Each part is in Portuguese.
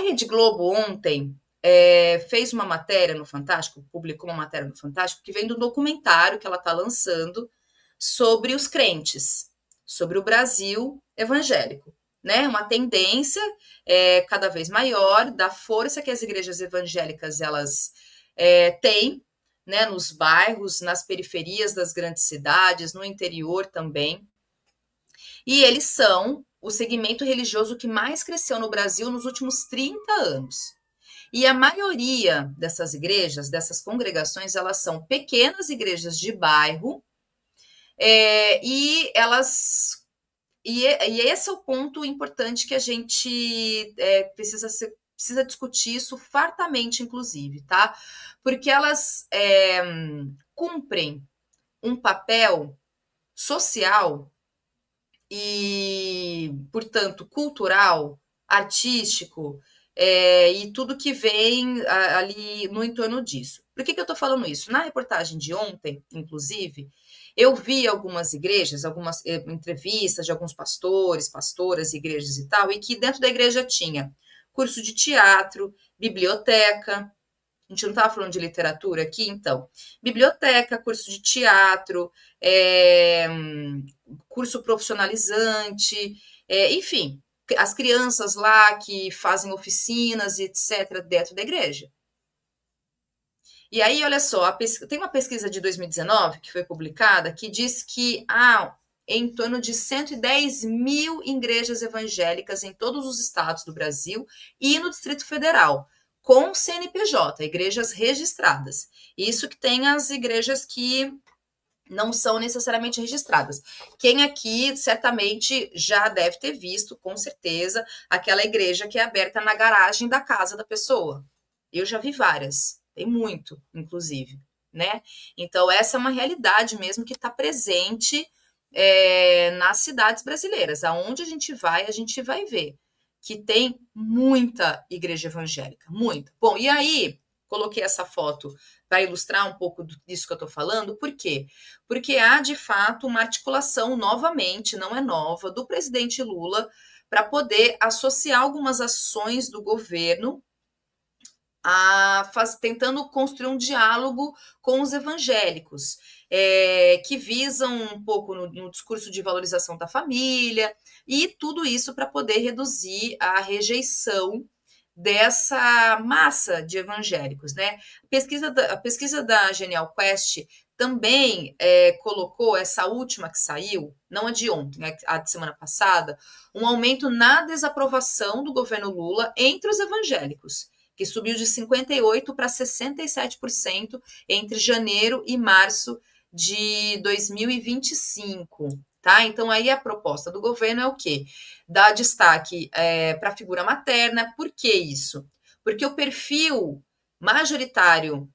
Rede Globo ontem fez uma matéria no Fantástico, publicou uma matéria no Fantástico, que vem do documentário que ela está lançando sobre os crentes, sobre o Brasil evangélico, né? Uma tendência cada vez maior da força que as igrejas evangélicas elas têm, né? Nos bairros, nas periferias das grandes cidades, no interior também. E eles são o segmento religioso que mais cresceu no Brasil nos últimos 30 anos. E a maioria dessas igrejas, dessas congregações, elas são pequenas igrejas de bairro, e elas. E esse é o ponto importante que a gente precisa discutir isso fartamente, inclusive, tá? Porque elas cumprem um papel social e, portanto, cultural, artístico, e tudo que vem ali no entorno disso. Por que eu estou falando isso? Na reportagem de ontem, inclusive, eu vi algumas igrejas, algumas entrevistas de alguns pastores, pastoras, igrejas e tal, e que dentro da igreja tinha curso de teatro, biblioteca. A gente não estava falando de literatura aqui, então. Biblioteca, curso de teatro, curso profissionalizante, enfim, as crianças lá que fazem oficinas e etc. dentro da igreja. E aí, olha só, tem uma pesquisa de 2019 que foi publicada que diz que há em torno de 110 mil igrejas evangélicas em todos os estados do Brasil e no Distrito Federal, com CNPJ, igrejas registradas. Isso que tem as igrejas que não são necessariamente registradas. Quem aqui certamente já deve ter visto, com certeza, aquela igreja que é aberta na garagem da casa da pessoa. Eu já vi várias, tem muito, inclusive, né? Então, essa é uma realidade mesmo que está presente nas cidades brasileiras. Aonde a gente vai ver que tem muita igreja evangélica, muita. Bom, e aí, coloquei essa foto para ilustrar um pouco disso que eu estou falando, por quê? Porque há, de fato, uma articulação, novamente, não é nova, do presidente Lula para poder associar algumas ações do governo tentando construir um diálogo com os evangélicos, que visam um pouco no discurso de valorização da família, e tudo isso para poder reduzir a rejeição dessa massa de evangélicos, né? A pesquisa da Genial Quest também colocou, essa última que saiu, não a de ontem, a de semana passada, um aumento na desaprovação do governo Lula entre os evangélicos, que subiu de 58% para 67% entre janeiro e março de 2025. Tá? Então, aí a proposta do governo é o quê? Dar destaque para a figura materna. Por que isso? Porque o perfil majoritário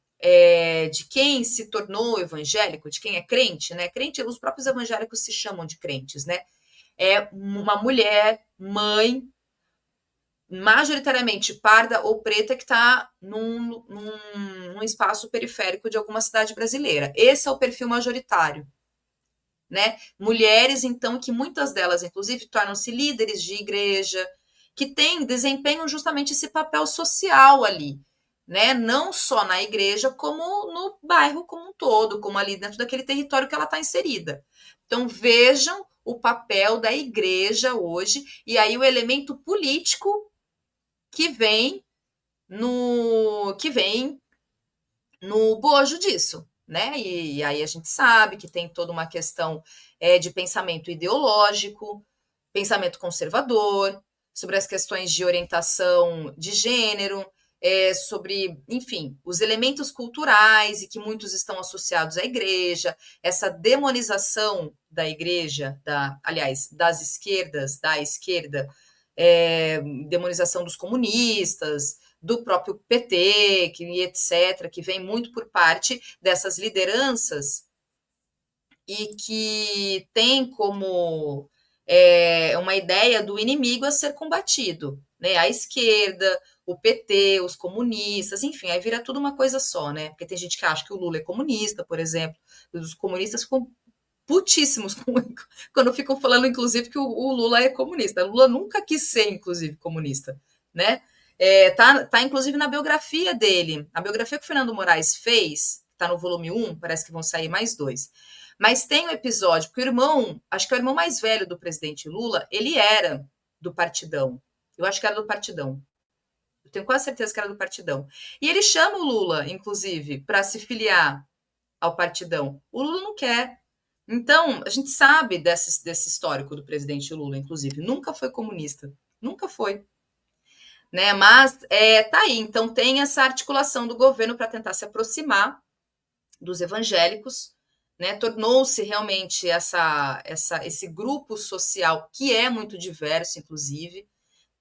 de quem se tornou evangélico, de quem é crente, né? Crente, os próprios evangélicos se chamam de crentes, né? É uma mulher, mãe, majoritariamente parda ou preta, que está num espaço periférico de alguma cidade brasileira. Esse é o perfil majoritário. Né? Mulheres, então, que muitas delas, inclusive, tornam-se líderes de igreja, que desempenham justamente esse papel social ali, né? Não só na igreja, como no bairro como um todo, como ali dentro daquele território que ela está inserida. Então, vejam o papel da igreja hoje, e aí o elemento político que vem no bojo disso, né? E aí a gente sabe que tem toda uma questão de pensamento ideológico, pensamento conservador, sobre as questões de orientação de gênero, sobre, enfim, os elementos culturais e que muitos estão associados à igreja, essa demonização da igreja, aliás, das esquerdas, da esquerda, demonização dos comunistas, do próprio PT, etc., que vem muito por parte dessas lideranças e que tem como uma ideia do inimigo a ser combatido, né? A esquerda, o PT, os comunistas, enfim, aí vira tudo uma coisa só, né? Porque tem gente que acha que o Lula é comunista, por exemplo, os comunistas ficam putíssimos quando ficam falando, inclusive, que o Lula é comunista. O Lula nunca quis ser, inclusive, comunista, né? Tá inclusive na biografia dele. A biografia que o Fernando Moraes fez, tá no volume 1, parece que vão sair mais 2. Mas tem um episódio, porque o irmão, acho que é o irmão mais velho do presidente Lula, ele era do Partidão. Eu acho que era do Partidão. Eu tenho quase certeza que era do Partidão. E ele chama o Lula, inclusive, para se filiar ao Partidão. O Lula não quer. Então, a gente sabe desse histórico do presidente Lula, inclusive. Nunca foi comunista. Nunca foi. Né? Mas tá aí. Então, tem essa articulação do governo para tentar se aproximar dos evangélicos. Né? Tornou-se realmente esse grupo social que é muito diverso, inclusive.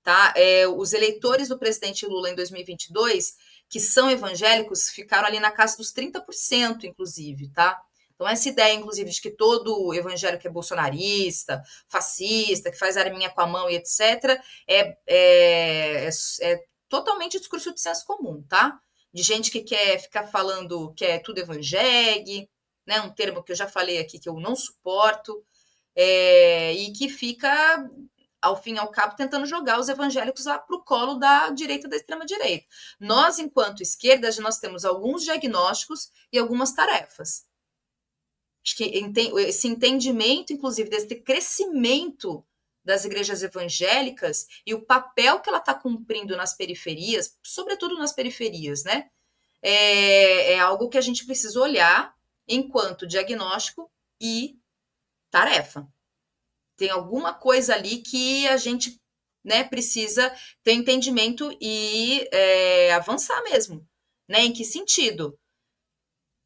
Tá? Os eleitores do presidente Lula em 2022, que são evangélicos, ficaram ali na casa dos 30%, inclusive, tá? Então, essa ideia, inclusive, de que todo evangélico é bolsonarista, fascista, que faz arminha com a mão e etc., é totalmente discurso de senso comum, tá? De gente que quer ficar falando que é tudo evangélico, né? Um termo que eu já falei aqui que eu não suporto, e que fica ao fim e ao cabo, tentando jogar os evangélicos lá para o colo da direita, da extrema-direita. Nós, enquanto esquerda, nós temos alguns diagnósticos e algumas tarefas. Acho que esse entendimento, inclusive, desse crescimento das igrejas evangélicas e o papel que ela está cumprindo nas periferias, sobretudo nas periferias, né? É algo que a gente precisa olhar enquanto diagnóstico e tarefa. Tem alguma coisa ali que a gente, né, precisa ter entendimento e avançar mesmo. Né? Em que sentido?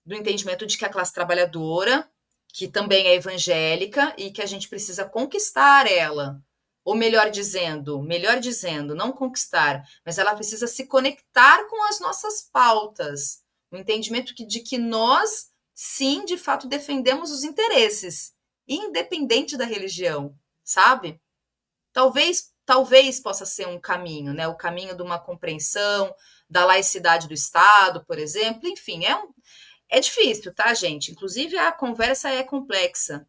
Do entendimento de que a classe trabalhadora, que também é evangélica, e que a gente precisa conquistar ela. Ou melhor dizendo, não conquistar, mas ela precisa se conectar com as nossas pautas. O entendimento de que nós, sim, de fato, defendemos os interesses, independente da religião, sabe? Talvez possa ser um caminho, né? O caminho de uma compreensão da laicidade do Estado, por exemplo. Enfim, é difícil, tá, gente? Inclusive, a conversa é complexa.